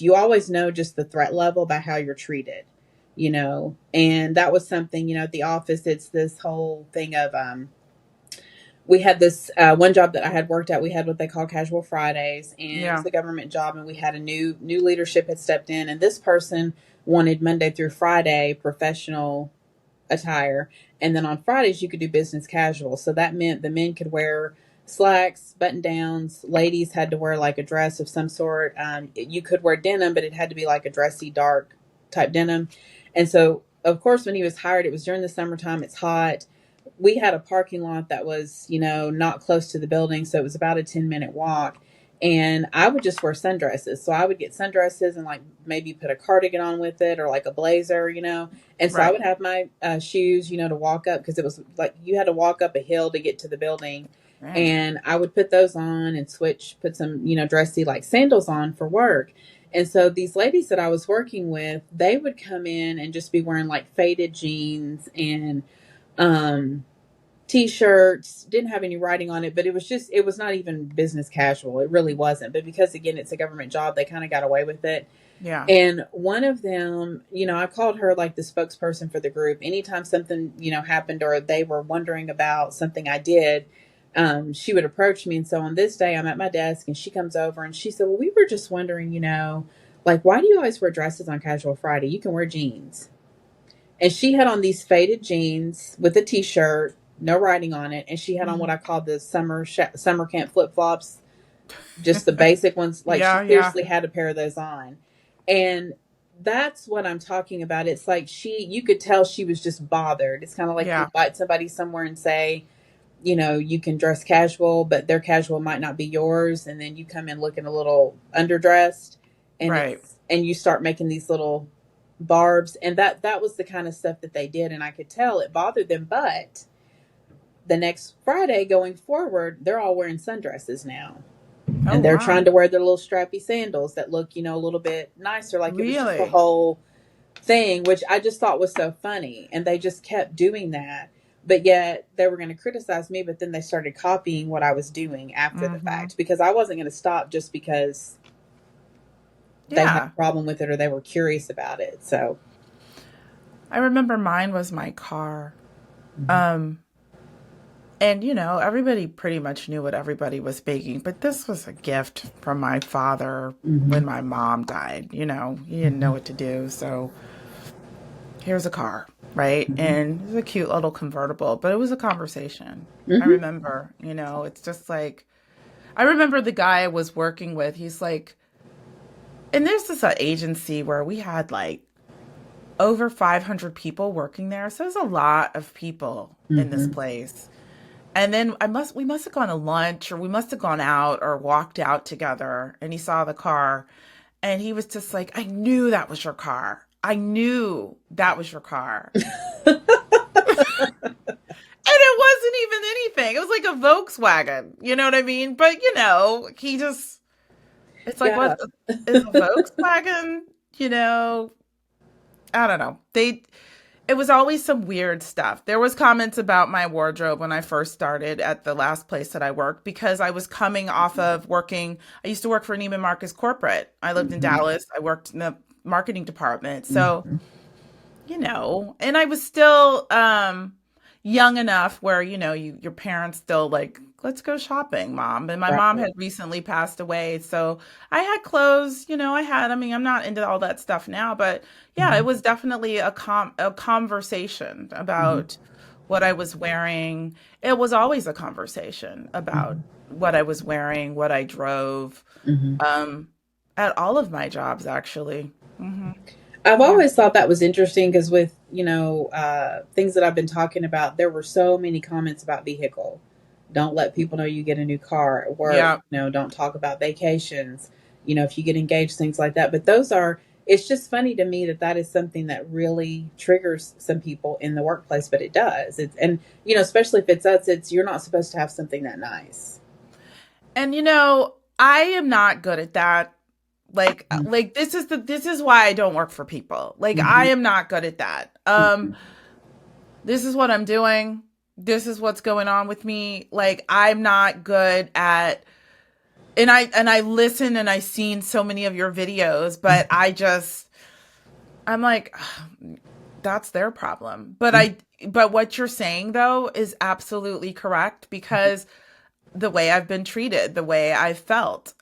you always know just the threat level by how you're treated, and that was something, at the office. It's this whole thing of, we had this one job that I had worked at. We had what they call casual Fridays, and it was Yeah. a government job. And we had a new leadership had stepped in, and this person wanted Monday through Friday professional attire, and then on Fridays you could do business casual. So that meant the men could wear slacks, button downs. Ladies had to wear like a dress of some sort. You could wear denim, but it had to be like a dressy dark type denim. And so, of course, when he was hired, it was during the summertime. It's hot. We had a parking lot that was, not close to the building. So it was about a 10-minute walk. And I would just wear sundresses. So I would get sundresses and like maybe put a cardigan on with it or like a blazer. And so I Right. would have my shoes, to walk up, because it was like you had to walk up a hill to get to the building. Right. And I would put those on and put some, dressy like sandals on for work. And so these ladies that I was working with, they would come in and just be wearing like faded jeans and um, t-shirts. Didn't have any writing on it, but it was not even business casual. It really wasn't. But because again, it's a government job, they kind of got away with it. Yeah. And one of them, I called her like the spokesperson for the group. Anytime something, happened or they were wondering about something I did, she would approach me. And so on this day, I'm at my desk and she comes over and she said, well, we were just wondering, like, why do you always wear dresses on Casual Friday? You can wear jeans. And she had on these faded jeans with a t-shirt, no writing on it. And she had on what Mhm. I call the summer camp flip flops, just the basic ones. Like she Yeah. Yeah. seriously had a pair of those on. And that's what I'm talking about. It's like you could tell she was just bothered. It's kind of like you Yeah. invite somebody somewhere and say, you can dress casual, but their casual might not be yours. And then you come in looking a little underdressed, and Right. you start making these little barbs. And that was the kind of stuff that they did. And I could tell it bothered them. But the next Friday going forward, they're all wearing sundresses now. Oh, And they're wow. trying to wear their little strappy sandals that look, a little bit nicer. Like it was just a Really? whole thing, which I just thought was so funny. And they just kept doing that. But yet they were going to criticize me, but then they started copying what I was doing after the Hmm. fact, because I wasn't going to stop just because they had Yeah. a problem with it or they were curious about it. So, I remember mine was my car. mhm, Um, and everybody pretty much knew what everybody was baking, but this was a gift from my father when mhm, my mom died. He didn't know mhm, what to do, so here's a car, right? mhm, And it was a cute little convertible, but it was a conversation. I mhm, remember, it's just like I remember the guy I was working with, he's like, and there's this agency where we had like over 500 people working there. So there's a lot of people in this mhm. place. And then we must have gone to lunch or we must have gone out or walked out together and he saw the car and he was just like, I knew that was your car. I knew that was your car. And it wasn't even anything. It was like a Volkswagen. You know what I mean? But he just it's like Yeah. what is a Volkswagen? You know, I don't know. It was always some weird stuff. There was comments about my wardrobe when I first started at the last place that I worked because I was coming off of working. I used to work for Neiman Marcus corporate. I lived in Mhm, Dallas. I worked in the marketing department. So, mhm, and I was still young enough where, your parents still like, let's go shopping, mom. And my mom right. had recently passed away. So I had clothes, I mean, I'm not into all that stuff now, but yeah, it Mhm, was definitely a conversation mhm, about what I was wearing. It was always a conversation about mhm, what I was wearing, what I drove, mhm. um, at all of my jobs, actually. Hmm. I've Yeah. always thought that was interesting because with, things that I've been talking about, there were so many comments about vehicle. Don't let people know you get a new car at work. Yeah. Don't talk about vacations. If you get engaged, things like that. But it's just funny to me that that is something that really triggers some people in the workplace, but it does. And, especially if it's us, you're not supposed to have something that nice. And I am not good at that. Mhm, Like this is why I don't work for people. Like I mhm, am not good at that. mhm, This is what I'm doing. This is what's going on with me. Like I'm not good at And I listen and I seen so many of your videos, but I'm like, that's their problem. But what you're saying though is absolutely correct, because the way I've been treated, the way I've felt,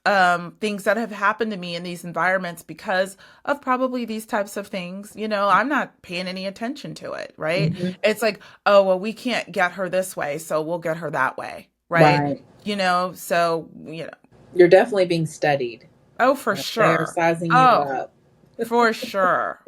things that have happened to me in these environments because of probably these types of things, I'm not paying any attention to it, right? Mhm. It's like, oh, well, we can't get her this way, so we'll get her that way, right? Right. So, You're definitely being studied. oh, for They are sure. sizing you Oh, up. for sure.